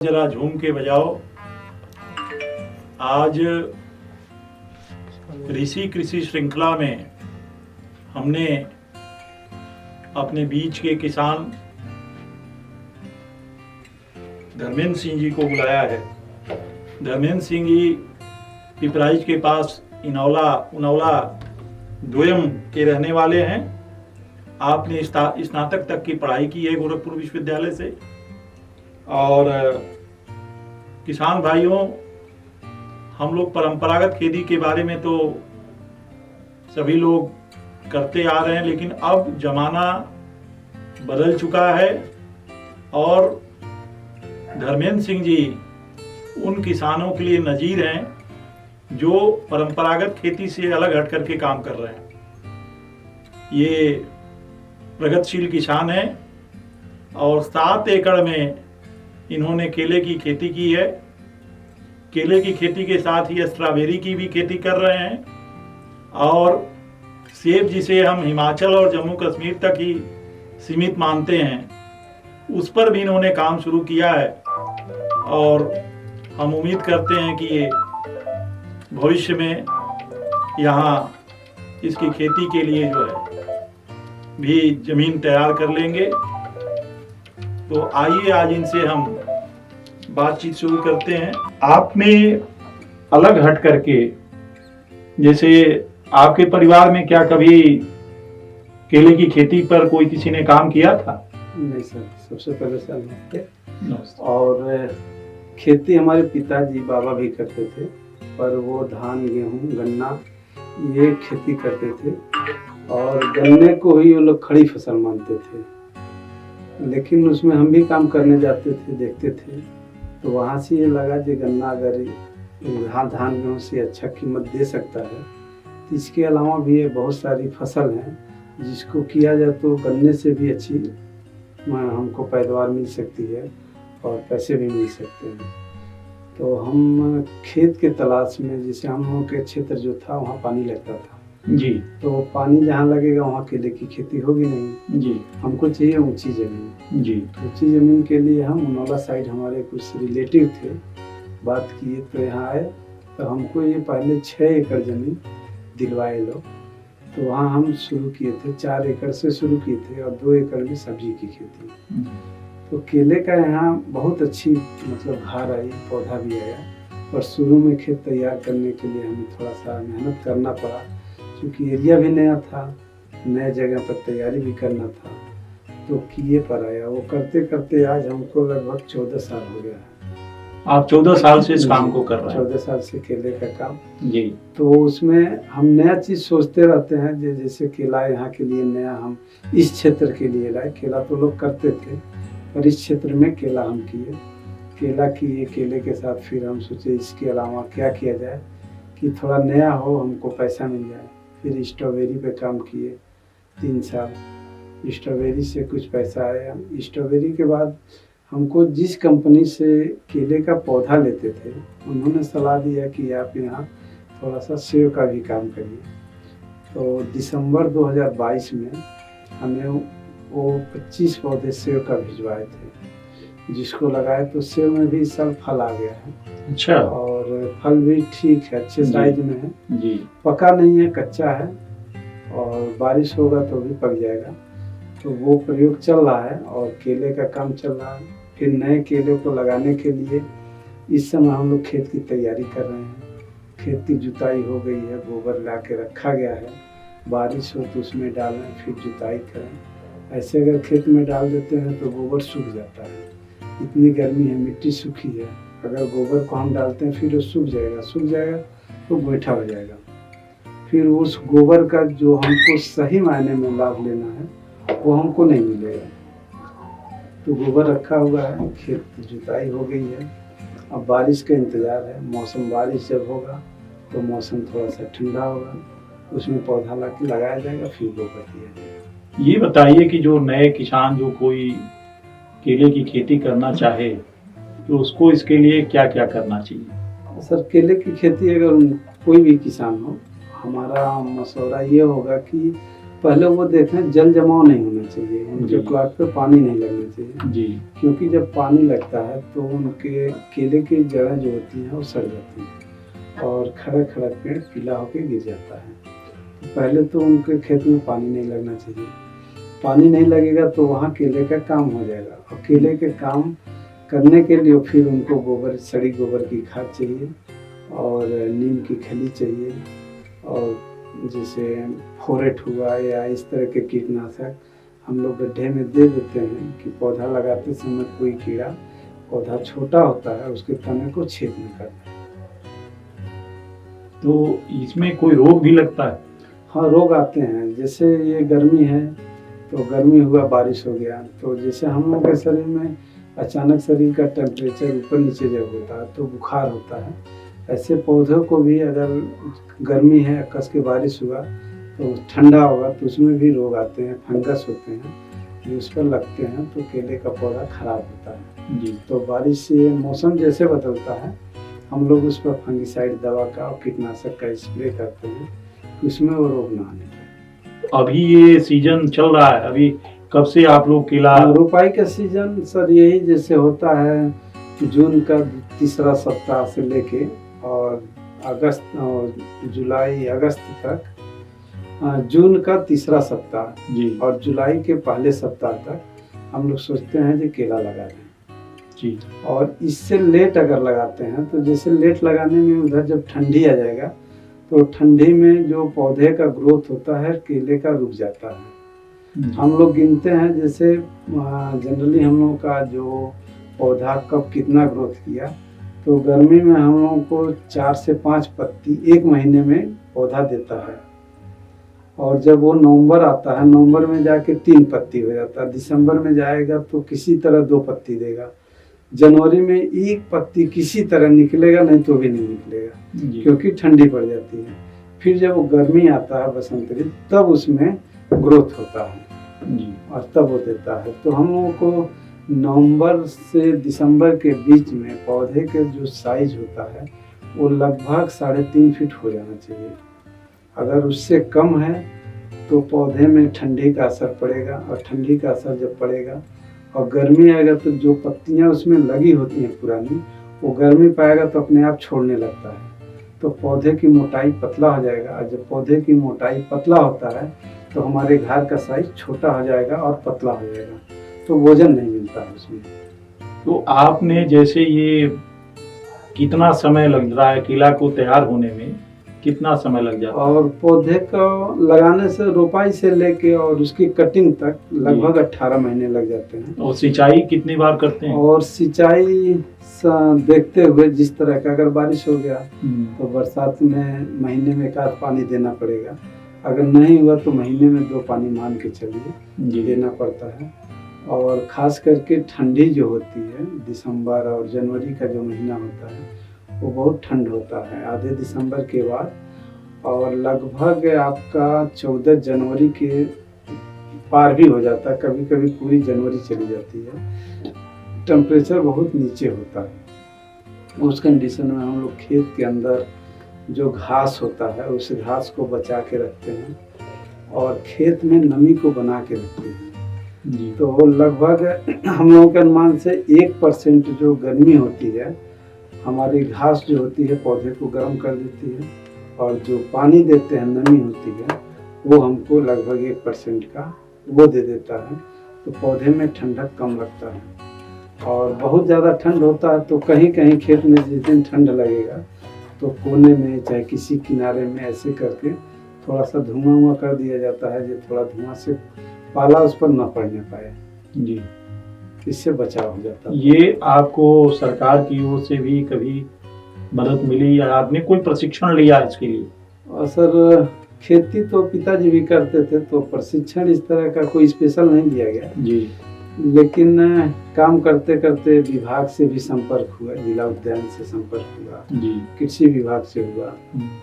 जरा झूम के बजाओ। आज ऋषि कृषि श्रृंखला में हमने अपने बीच के किसान धर्मेंद्र सिंह जी को बुलाया है। धर्मेंद्र सिंह जी पिपराइच के पास उनौला द्वयम के रहने वाले हैं। आपने स्नातक तक की पढ़ाई की है गोरखपुर विश्वविद्यालय से। और किसान भाइयों, हम लोग परंपरागत खेती के बारे में तो सभी लोग करते आ रहे हैं, लेकिन अब जमाना बदल चुका है और धर्मेंद्र सिंह जी उन किसानों के लिए नजीर हैं जो परंपरागत खेती से अलग हट करके काम कर रहे हैं। ये प्रगतिशील किसान हैं और 7 एकड़ में इन्होंने केले की खेती की है। केले की खेती के साथ ही स्ट्रॉबेरी की भी खेती कर रहे हैं और सेब, जिसे हम हिमाचल और जम्मू कश्मीर तक ही सीमित मानते हैं, उस पर भी इन्होंने काम शुरू किया है। और हम उम्मीद करते हैं कि ये भविष्य में यहाँ इसकी खेती के लिए जो है भी जमीन तैयार कर लेंगे। तो आइए आज इनसे हम बातचीत शुरू करते हैं। आपने अलग हट करके, जैसे आपके परिवार में क्या कभी केले की खेती पर कोई किसी ने काम किया था? नहीं सर, सबसे पहले साल थे। और खेती हमारे पिताजी बाबा भी करते थे, पर वो धान गेहूं गन्ना ये खेती करते थे और गन्ने को ही वो लोग खड़ी फसल मानते थे। लेकिन उसमें हम भी काम करने जाते थे, देखते थे, तो वहाँ से ये लगा कि गन्ना अगर धान गेहूँ से अच्छा कीमत दे सकता है, तो इसके अलावा भी ये बहुत सारी फसल हैं जिसको किया जाए तो गन्ने से भी अच्छी हमको पैदावार मिल सकती है और पैसे भी मिल सकते हैं। तो हम खेत के तलाश में, जैसे हम लोगों के क्षेत्र जो था वहाँ पानी लगता था जी, तो पानी जहाँ लगेगा वहाँ केले की खेती होगी नहीं जी। हमको चाहिए ऊंची जमीन जी। ऊंची जमीन के लिए हम उनौला साइड हमारे कुछ रिलेटिव थे, बात किए तो यहाँ आए तो हमको ये पहले 6 एकड़ जमीन दिलवाए लोग। तो वहाँ हम शुरू किए थे, 4 एकड़ से शुरू किए थे और 2 एकड़ में सब्जी की खेती। तो केले का यहाँ बहुत अच्छी घर आई, पौधा भी आया। और शुरू में खेत तैयार करने के लिए हमें थोड़ा सा मेहनत करना पड़ा, क्योंकि एरिया भी नया था, नए जगह पर तैयारी भी करना था। तो किए पर आया, वो करते करते आज हमको लगभग 14 साल हो गया है। आप 14 साल से इस काम को कर रहे हैं? 14 साल से केले का काम जी। तो उसमें हम नया चीज सोचते रहते हैं, जैसे केला यहाँ के लिए नया हम इस क्षेत्र के लिए लाए। केला तो लोग करते थे, पर इस क्षेत्र में केला हम किए। केला किए, केले के साथ फिर हम सोचे इसके अलावा क्या किया जाए कि थोड़ा नया हो, हमको पैसा मिल जाए। फिर स्ट्रॉबेरी पे काम किए 3 साल, स्ट्रॉबेरी से कुछ पैसा आया। स्ट्रॉबेरी के बाद हमको जिस कंपनी से केले का पौधा लेते थे उन्होंने सलाह दिया कि आप यहाँ थोड़ा सा सेब का भी काम करिए। तो दिसंबर 2022 में हमें वो 25 पौधे सेब का भिजवाए थे, जिसको लगाए तो सेब में भी इस साल फल आ गया है। अच्छा। और फल भी ठीक है, अच्छे साइज में है जी। पका नहीं है, कच्चा है और बारिश होगा तो भी पक जाएगा। तो वो प्रयोग चल रहा है और केले का काम चल रहा है। फिर नए केले को लगाने के लिए इस समय हम लोग खेत की तैयारी कर रहे हैं। खेत की जुताई हो गई है, गोबर ला के रखा गया है, बारिश हो तो उसमें डालें फिर जुताई करें। ऐसे अगर खेत में डाल देते हैं तो गोबर सूख जाता है, इतनी गर्मी है, मिट्टी सूखी है। अगर गोबर को हम डालते हैं फिर वो सूख जाएगा तो गोइठा हो जाएगा। फिर उस गोबर का जो हमको सही मायने में लाभ लेना है वो हमको नहीं मिलेगा। तो गोबर रखा हुआ है, खेत की जुताई हो गई है, अब बारिश का इंतजार है। मौसम बारिश जब होगा तो मौसम थोड़ा सा ठंडा होगा, उसमें पौधा ला के लगाया जाएगा, फिर गोबर दिया जाएगा। ये बताइए कि जो नए किसान जो कोई केले की खेती करना चाहे तो उसको इसके लिए क्या क्या करना चाहिए? सर, केले की खेती अगर कोई भी किसान हो, हमारा मशवरा ये होगा कि पहले वो देखें जल जमाव नहीं होना चाहिए, उनके जी। प्लॉट पे पानी नहीं लगना चाहिए, जी क्योंकि जब पानी लगता है तो उनके केले की जड़ें जो होती हैं वो सड़ जाती हैं और खड़ा खड़ा पेड़ पीला होकर गिर जाता है। तो पहले तो उनके खेत में पानी नहीं लगना चाहिए, पानी नहीं लगेगा तो वहाँ केले का काम हो जाएगा, और केले के काम करने के लिए फिर उनको गोबर, सड़ी गोबर की खाद चाहिए और नीम की खली चाहिए, और जैसे फोरेट हुआ या इस तरह के कीटनाशक हम लोग गड्ढे में दे देते हैं कि पौधा लगाते समय कोई कीड़ा, पौधा छोटा होता है उसके तने को छेद न कर दे। तो इसमें कोई रोग भी लगता है? हाँ, रोग आते हैं, जैसे ये गर्मी है तो गर्मी हुआ, बारिश हो गया, तो जैसे हम लोग के शरीर में अचानक शरीर का टेम्परेचर ऊपर नीचे जब होता है तो बुखार होता है, ऐसे पौधों को भी अगर गर्मी है, कस के बारिश हुआ तो ठंडा होगा तो उसमें भी रोग आते हैं, फंगस होते हैं जो उस पर लगते हैं तो केले का पौधा खराब होता है। जी तो बारिश से मौसम जैसे बदलता है हम लोग उस पर फंगिसाइड दवा का और कीटनाशक का स्प्रे करते हैं, उसमें वो रोग ना आने पाए। अभी ये सीजन चल रहा है, अभी कब से आप लोग केला? रोपाई का सीजन सर यही जैसे होता है जून का तीसरा सप्ताह से लेके और अगस्त और जुलाई अगस्त तक, जून का तीसरा सप्ताह जी और जुलाई के पहले सप्ताह तक हम लोग सोचते हैं कि केला लगा दें। जी और इससे लेट अगर लगाते हैं तो जैसे लेट लगाने में उधर जब ठंडी आ जाएगा तो ठंडी में जो पौधे का ग्रोथ होता है केले का रुक जाता है। हम लोग गिनते हैं जैसे जनरली हम लोगों का जो पौधा कब कितना ग्रोथ किया, तो गर्मी में हम लोगों को 4 से 5 पत्ती एक महीने में पौधा देता है, और जब वो नवंबर आता है, नवंबर में जाके 3 पत्ती हो जाता है, दिसंबर में जाएगा तो किसी तरह 2 पत्ती देगा, जनवरी में 1 पत्ती किसी तरह निकलेगा, नहीं तो भी नहीं निकलेगा जी क्योंकि ठंडी पड़ जाती है। फिर जब वो गर्मी आता है बसंत ऋतु तब उसमें ग्रोथ होता है जी और तब वो देता है। तो हम लोगों को नवंबर से दिसंबर के बीच में पौधे के जो साइज होता है वो लगभग 3.5 फीट हो जाना चाहिए। अगर उससे कम है तो पौधे में ठंडी का असर पड़ेगा, और ठंडी का असर जब पड़ेगा और गर्मी आएगा तो जो पत्तियां उसमें लगी होती हैं पुरानी, वो गर्मी पाएगा तो अपने आप छोड़ने लगता है, तो पौधे की मोटाई पतला हो जाएगा, और जब पौधे की मोटाई पतला होता है तो हमारे घर का साइज छोटा हो जाएगा और पतला हो जाएगा, तो वजन नहीं मिलता है उसमें। तो आपने जैसे ये कितना समय लग रहा है केला को तैयार होने में, कितना समय लग जाता है? और पौधे को लगाने से, रोपाई से लेके और उसकी कटिंग तक लगभग 18 महीने लग जाते हैं। और सिंचाई कितनी बार करते हैं? और सिंचाई देखते हुए जिस तरह का, अगर बारिश हो गया तो बरसात में महीने में 1 आध पानी देना पड़ेगा, अगर नहीं हुआ तो महीने में 2 पानी मान के चलिए जी देना पड़ता है। और खास करके ठंडी जो होती है, दिसंबर और जनवरी का जो महीना होता है वो बहुत ठंड होता है आधे दिसंबर के बाद, और लगभग आपका 14 जनवरी के पार भी हो जाता है, कभी कभी पूरी जनवरी चली जाती है। टेम्परेचर बहुत नीचे होता है, उस कंडीशन में हम लोग खेत के अंदर जो घास होता है उस घास को बचा के रखते हैं और खेत में नमी को बना के रखते हैं। जी तो लगभग हम लोगों के अनुमान से 1% जो गर्मी होती है हमारी घास जो होती है पौधे को गर्म कर देती है, और जो पानी देते हैं नमी होती है वो हमको लगभग 1% का वो दे देता है, तो पौधे में ठंडक कम लगता है। और बहुत ज़्यादा ठंड होता है तो कहीं कहीं खेत में जिस दिन ठंड लगेगा तो कोने में चाहे किसी किनारे में ऐसे करके थोड़ा सा धुआं कर दिया जाता है, जो थोड़ा धुआं से पाला उस पर न पड़ने पाए, जी इससे बचाव हो जाता है। ये आपको सरकार की ओर से भी कभी मदद मिली या आपने कोई प्रशिक्षण लिया इसके लिए? और सर खेती तो पिताजी भी करते थे, तो प्रशिक्षण इस तरह का कोई स्पेशल नहीं दिया गया, जी लेकिन काम करते करते विभाग से भी संपर्क हुआ, जिला उद्यान से संपर्क हुआ, जी कृषि विभाग से हुआ,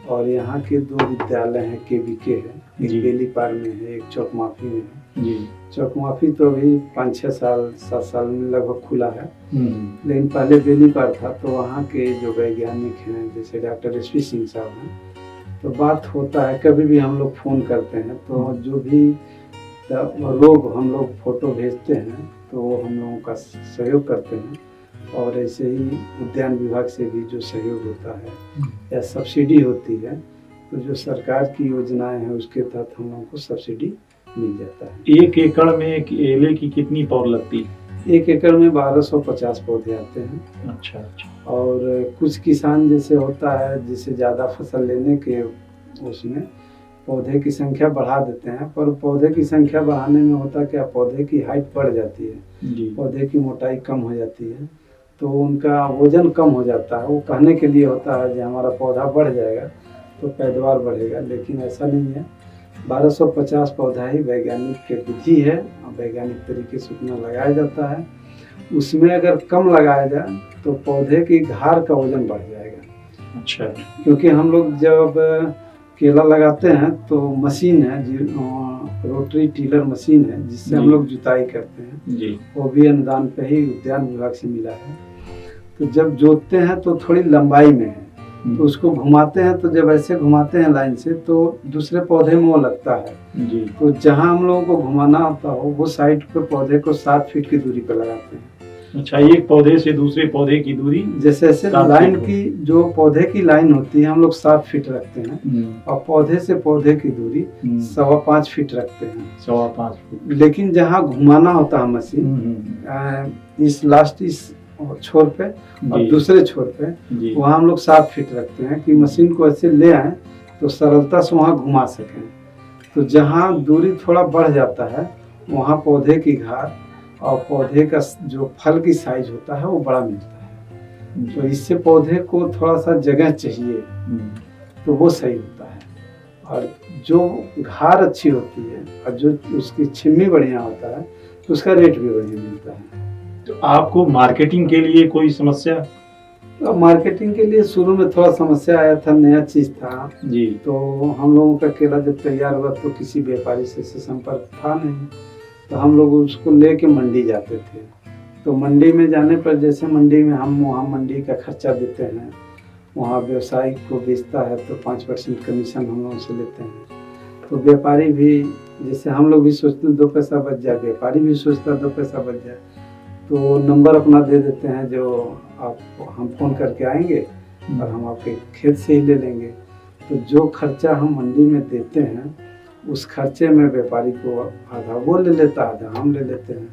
और यहाँ के 2 विद्यालय हैं, केवीके है, एक जी। बेलीपार में है, एक चौकमाफी में है। जी चौकमाफी तो अभी 5-6 साल 7 साल में लगभग खुला है, हम्म, लेकिन पहले बेलीपार था, तो वहाँ के जो वैज्ञानिक हैं जैसे डॉक्टर एस.पी. सिंह साहब हैं, तो बात होता है, कभी भी हम लोग फ़ोन करते हैं तो जो भी रोग हम लोग फ़ोटो भेजते हैं तो वो हम लोगों का सहयोग करते हैं। और ऐसे ही उद्यान विभाग से भी जो सहयोग होता है या सब्सिडी होती है, तो जो सरकार की योजनाएं हैं उसके तहत हम लोगों को सब्सिडी मिल जाता है। 1 एकड़ में केले की कितनी पौध लगती है? 1 एकड़ में 1250 पौधे आते हैं। अच्छा अच्छा। और कुछ किसान जैसे होता है, जिसे ज़्यादा फसल लेने के उसमें पौधे की संख्या बढ़ा देते हैं, पर पौधे की संख्या बढ़ाने में होता क्या, पौधे की हाइट बढ़ जाती है जी। पौधे की मोटाई कम हो जाती है, तो उनका वजन कम हो जाता है। वो कहने के लिए होता है कि हमारा पौधा बढ़ जाएगा तो पैदावार बढ़ेगा, लेकिन ऐसा नहीं है। 1250 पौधा ही वैज्ञानिक की विधि है और वैज्ञानिक तरीके से उतना लगाया जाता है। उसमें अगर कम लगाया जाए तो पौधे की घार का वजन बढ़ जाएगा। अच्छा। क्योंकि हम लोग जब केला लगाते हैं तो मशीन है रोटरी टीलर मशीन है जिससे हम लोग जुताई करते हैं जी। वो भी अनुदान पे ही उद्यान विभाग से मिला है। तो जब जोतते हैं तो थोड़ी लंबाई में है, तो उसको घुमाते हैं, तो जब ऐसे घुमाते हैं लाइन से तो दूसरे पौधे में वो लगता है जी। तो जहाँ हम लोगों को घुमाना होता हो वो साइड पे पौधे को 7 फीट की दूरी पर लगाते हैं। अच्छा, एक पौधे से दूसरे पौधे की दूरी जैसे ऐसे 7 लाइन फीट की जो पौधे की लाइन होती है हम लोग 7 फीट रखते हैं और पौधे से पौधे की दूरी 5.25 फीट रखते हैं। 5.25 फीट। लेकिन जहाँ घुमाना होता है मशीन इस लास्ट इस छोर पे और दूसरे छोर पे वहाँ हम लोग 7 फीट रखते हैं कि मशीन को ऐसे ले आए तो सरलता से वहाँ घुमा सकें। तो जहाँ दूरी थोड़ा बढ़ जाता है वहाँ पौधे की घार और पौधे का जो फल की साइज होता है वो बड़ा मिलता है। तो इससे पौधे को थोड़ा सा जगह चाहिए तो वो सही होता है। और जो घार अच्छी होती है और जो उसकी छिम्मी बढ़िया होता है तो उसका रेट भी बढ़िया मिलता है। तो आपको मार्केटिंग के लिए कोई समस्या? तो मार्केटिंग के लिए शुरू में थोड़ा समस्या आया था, नया चीज था जी। तो हम लोगों का केला जब तैयार हुआ तो किसी व्यापारी से संपर्क था नहीं, तो हम लोग उसको लेके मंडी जाते थे। तो मंडी में जाने पर जैसे मंडी में हम वहाँ मंडी का खर्चा देते हैं, वहाँ व्यवसायी को बेचता है तो 5% कमीशन हम लोगों से लेते हैं। तो व्यापारी भी, जैसे हम लोग भी सोचते 2 पैसा बच जाए, व्यापारी भी सोचता 2 पैसा बच जाए, तो नंबर अपना दे देते हैं जो आप हम फ़ोन करके आएंगे और हम आपके खेत से ही ले लेंगे। तो जो खर्चा हम मंडी में देते हैं उस खर्चे में व्यापारी को आधा वो ले लेता है, आधा हम ले लेते हैं,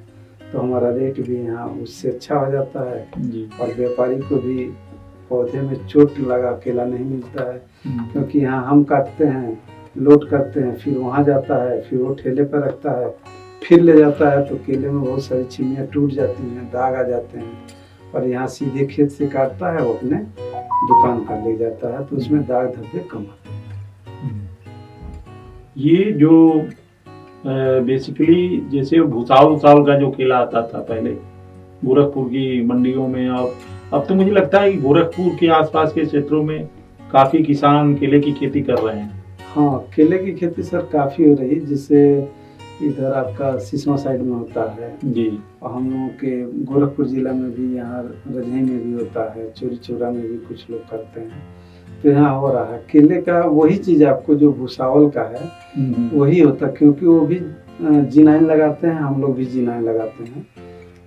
तो हमारा रेट भी यहाँ उससे अच्छा हो जाता है जी। और व्यापारी को भी पौधे में चोट लगा केला नहीं मिलता है। क्योंकि यहाँ हम काटते हैं, लोड करते हैं, फिर वहाँ जाता है, फिर वो ठेले पर रखता है, फिर ले जाता है, तो केले में बहुत सारी छिमियाँ टूट जाती हैं, दाग आ जाते हैं। और यहाँ सीधे खेत से काटता है, वो अपने दुकान पर ले जाता है, तो उसमें दाग धब्बे कम आते हैं। ये जो बेसिकली जैसे भूसावल का जो केला आता था पहले गोरखपुर की मंडियों में, अब तो मुझे लगता है कि गोरखपुर के आसपास के क्षेत्रों में काफी किसान केले की खेती कर रहे हैं। हाँ, केले की खेती सर काफी हो रही है, जिससे इधर आपका सिसवा साइड में होता है जी, और हम लोगों के गोरखपुर जिला में भी, यहाँ रजनी में भी होता है, चोरी चौरा में भी कुछ लोग करते हैं, तो यहाँ हो रहा है। केले का वही चीज आपको जो भूसावल का है वही होता है, क्योंकि वो भी जिनाइन लगाते हैं, हम लोग भी जिनाइन लगाते हैं।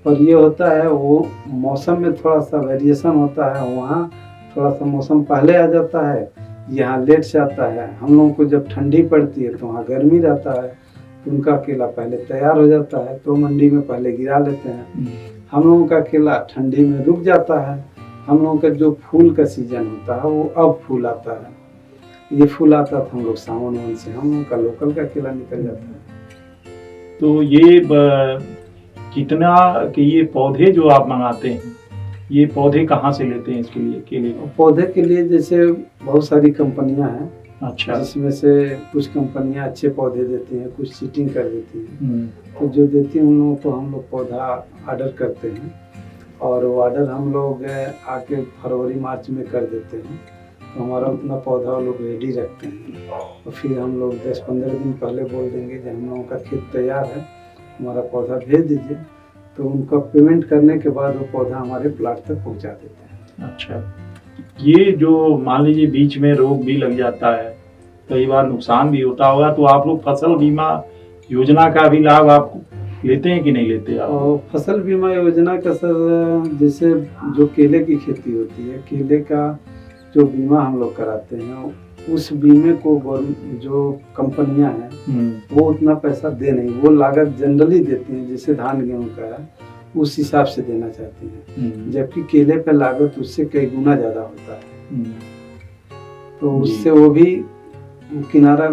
पर ये होता है वो मौसम में थोड़ा सा वेरिएशन होता है, वहाँ थोड़ा सा मौसम पहले आ जाता है, यहाँ लेट से आता है। हम लोगों को जब ठंडी पड़ती है तो वहाँ गर्मी रहता है, तो उनका केला पहले तैयार हो जाता है तो मंडी में पहले गिरा लेते हैं। हम लोगों का केला ठंडी में रुक जाता है। हम लोगों का जो फूल का सीजन होता है वो अब फूल आता है। ये फूल आता था हम लोग सावन से, हम लोगों का लोकल का केला निकल जाता है। तो ये कितना कि ये पौधे जो आप मंगाते हैं, ये पौधे कहाँ से लेते हैं इसके लिए, केले को? पौधे के लिए जैसे बहुत सारी कंपनियां हैं, अच्छा, जिसमें से कुछ कंपनियां अच्छे पौधे देती हैं, कुछ सीटिंग कर देती हैं। तो जो देती हैं उन लोगों को हम लोग पौधा ऑर्डर करते हैं और वो ऑर्डर हम लोग आके फरवरी मार्च में कर देते हैं, तो हमारा उतना पौधा वो लोग रेडी रखते हैं। और फिर हम लोग 10-15 दिन पहले बोल देंगे कि हम लोगों का खेत तैयार है, हमारा पौधा भेज दीजिए, तो उनका पेमेंट करने के बाद वो पौधा हमारे प्लाट तक पहुंचा देते हैं। अच्छा, ये जो मान लीजिए बीच में रोग भी लग जाता है कई बार नुकसान भी होता होगा, तो आप लोग फसल बीमा योजना का भी लाभ आप लेते हैं कि नहीं लेते आप? और फसल बीमा योजना का सर, जैसे जो केले की खेती होती है, केले का जो बीमा हम लोग कराते हैं, उस बीमे को जो कंपनियां हैं वो उतना पैसा दे नहीं, वो लागत जनरली देती हैं, जैसे धान गेहूं का है उस हिसाब से देना चाहती हैं, जबकि केले पे लागत उससे कई गुना ज्यादा होता है। तो उससे वो भी किनारा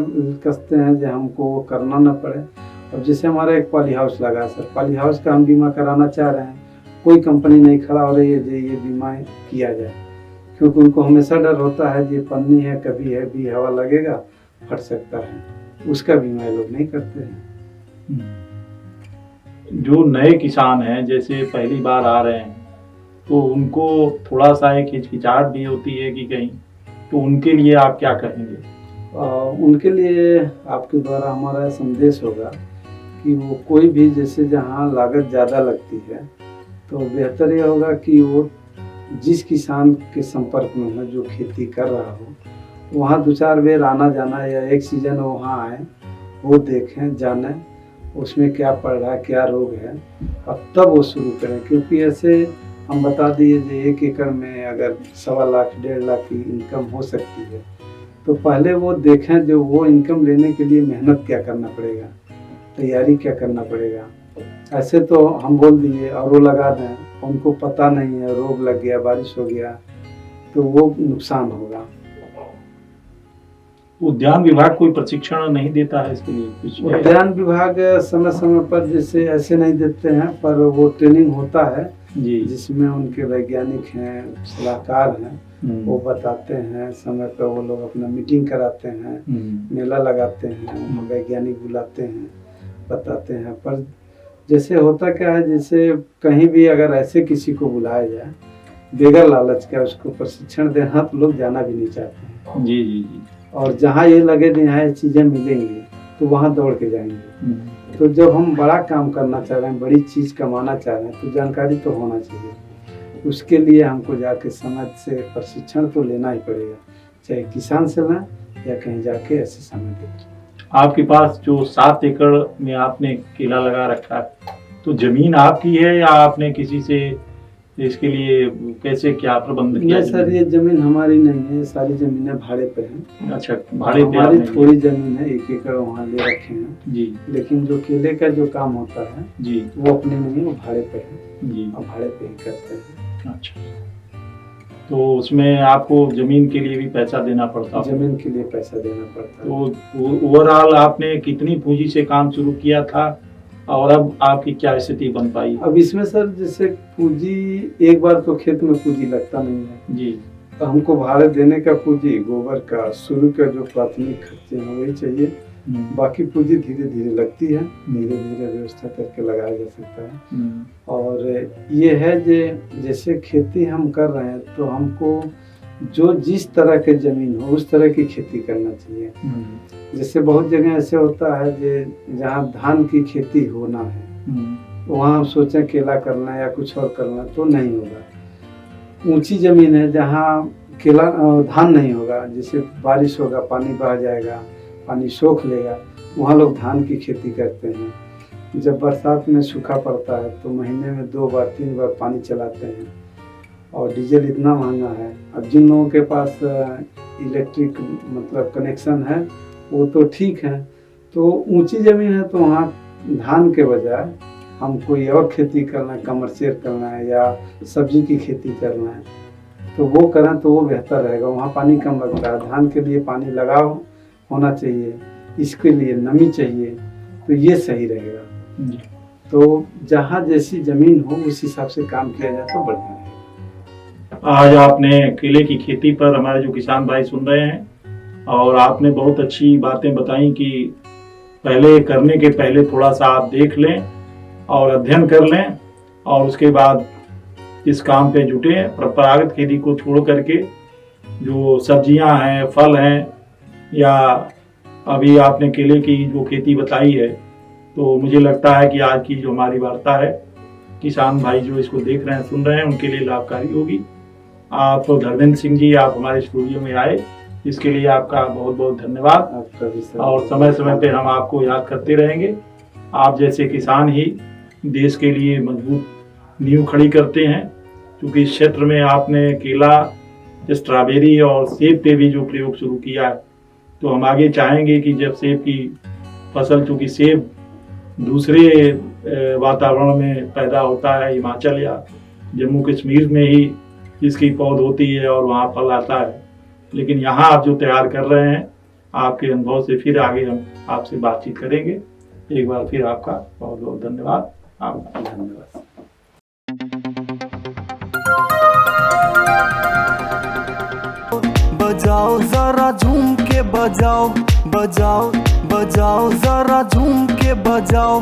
कसते हैं जो हमको वो करना ना पड़े। अब जैसे हमारा एक पॉली हाउस लगा सर, पॉली हाउस का हम बीमा कराना चाह रहे हैं, कोई कंपनी नहीं खड़ा हो रही है जो ये बीमा किया जाए, क्योंकि उनको हमेशा डर होता है ये पन्नी है, कभी है भी हवा लगेगा फट सकता है, उसका बीमा ये लोग नहीं करते हैं। जो नए किसान हैं, जैसे पहली बार आ रहे हैं, तो उनको थोड़ा सा एक हिचकिचाहट भी होती है कि कहीं, तो उनके लिए आप क्या कहेंगे? उनके लिए आपके द्वारा हमारा संदेश होगा कि वो कोई भी, जैसे जहाँ लागत ज़्यादा लगती है, तो बेहतर ये होगा कि वो जिस किसान के संपर्क में है, जो खेती कर रहा हो, वहाँ 2-4 बेर आना जाना या एक सीजन वहाँ आए, वो देखें, जानें उसमें क्या पड़ रहा है, क्या रोग है, और तब वो शुरू करें। क्योंकि ऐसे हम बता दिए जो 1 एकड़ में अगर 1.25 लाख 1.5 लाख की इनकम हो सकती है, तो पहले वो देखें जो वो इनकम लेने के लिए मेहनत क्या करना पड़ेगा, तैयारी क्या करना पड़ेगा। ऐसे तो हम बोल दिए और वो लगा दें, उनको पता नहीं है, रोग लग गया, बारिश हो गया, तो वो नुकसान होगा। उद्यान विभाग कोई प्रशिक्षण नहीं देता है इसके लिए कुछ? उद्यान विभाग समय समय पर जैसे ऐसे नहीं देते हैं, पर वो ट्रेनिंग होता है जी, जिसमें उनके वैज्ञानिक हैं, सलाहकार हैं, वो बताते हैं, समय पर वो लोग अपना मीटिंग कराते हैं, मेला लगाते हैं, वैज्ञानिक बुलाते हैं, बताते हैं। पर जैसे होता क्या है, जैसे कहीं भी अगर ऐसे किसी को बुलाया जाए बेगर लालच का, उसको प्रशिक्षण देना, तो लोग जाना भी नहीं चाहते हैं। जी जी जी। और जहाँ ये लगे यहाँ ये चीजें मिलेंगी तो वहाँ दौड़ के जाएंगे। तो जब हम बड़ा काम करना चाह रहे हैं, बड़ी चीज कमाना चाह रहे हैं, तो जानकारी तो होना चाहिए। उसके लिए हमको जाके समझ से प्रशिक्षण तो लेना ही पड़ेगा, चाहे किसान से लें या कहीं जाके ऐसे समय दें। आपके पास जो 7 एकड़ में आपने केला लगा रखा है, तो जमीन आपकी है या आपने किसी से इसके लिए कैसे क्या प्रबंध किया? नहीं सर, ये जमीन हमारी नहीं है, सारी जमीनें भाड़े पे हैं। अच्छा, भाड़े पे? हमारी थोड़ी जमीन है, 1 एकड़ वहाँ ले रखे हैं जी, लेकिन जो केले का जो काम होता है जी, वो अपने नहीं है, वो भाड़े पे है जी, और भाड़े पे ही करते हैं। अच्छा, तो उसमें आपको जमीन के लिए भी पैसा देना पड़ता है? जमीन के लिए पैसा देना पड़ता है। तो ओवरऑल आपने कितनी पूंजी से काम शुरू किया था और अब आपकी क्या स्थिति बन पाई? अब इसमें सर, जैसे पूंजी, एक बार तो खेत में पूंजी लगता नहीं है जी, तो हमको भाड़े देने का पूंजी, गोबर का, शुरू का जो प्राथमिक खर्चे हैं वही चाहिए। बाकी पूंजी धीरे धीरे लगती है, धीरे धीरे व्यवस्था करके लगाया जा सकता है। और ये है जैसे खेती हम कर रहे हैं तो हमको जो जिस तरह के जमीन हो उस तरह की खेती करना चाहिए। जैसे बहुत जगह ऐसे होता है जहाँ धान की खेती होना है, वहाँ हम सोचें केला करना या कुछ और करना, तो नहीं होगा। ऊंची जमीन है जहाँ केला धान नहीं होगा, जैसे बारिश होगा पानी बह जाएगा, पानी सोख लेगा, वहाँ लोग धान की खेती करते हैं। जब बरसात में सूखा पड़ता है तो महीने में 2 बार 3 बार पानी चलाते हैं, और डीजल इतना महंगा है। अब जिन लोगों के पास इलेक्ट्रिक मतलब कनेक्शन है वो तो ठीक है, तो ऊंची ज़मीन है तो वहाँ धान के बजाय हम कोई और खेती करना है, कमर्शियल करना है या सब्जी की खेती करना है, तो वो करें तो वो बेहतर रहेगा। वहाँ पानी कम लगता है, धान के लिए पानी लगाव होना चाहिए, इसके लिए नमी चाहिए, तो ये सही रहेगा। तो जहाँ जैसी ज़मीन हो उस हिसाब से काम किया जाए तो बढ़िया रहेगा। आज आपने केले की खेती पर हमारे जो किसान भाई सुन रहे हैं, और आपने बहुत अच्छी बातें बताई कि पहले करने के पहले थोड़ा सा आप देख लें और अध्ययन कर लें, और उसके बाद इस काम पे जुटे। परंपरागत खेती को छोड़ करके जो सब्जियां हैं, फल हैं, या अभी आपने केले की जो खेती बताई है, तो मुझे लगता है कि आज की जो हमारी वार्ता है, किसान भाई जो इसको देख रहे हैं, सुन रहे हैं, उनके लिए लाभकारी होगी। आप धर्मेंद्र सिंह जी, आप हमारे स्टूडियो में आए इसके लिए आपका बहुत बहुत धन्यवाद। आपका भी सर। और समय समय पे हम आपको याद करते रहेंगे। आप जैसे किसान ही देश के लिए मजबूत नींव खड़ी करते हैं, क्योंकि इस क्षेत्र में आपने केला, स्ट्रॉबेरी और सेब पे भी जो प्रयोग शुरू किया है, तो हम आगे चाहेंगे कि जब सेब की फसल, चूँकि सेब दूसरे वातावरण में पैदा होता है, हिमाचल या जम्मू कश्मीर में ही इसकी पौध होती है और वहाँ फल आता है, लेकिन यहाँ आप जो तैयार कर रहे हैं, आपके अनुभव से फिर आगे हम आपसे बातचीत करेंगे। एक बार फिर आपका बहुत बहुत धन्यवाद। आपका धन्यवाद। बजाओ जरा झूम के बजाओ, बजाओ बजाओ जरा झूम के बजाओ।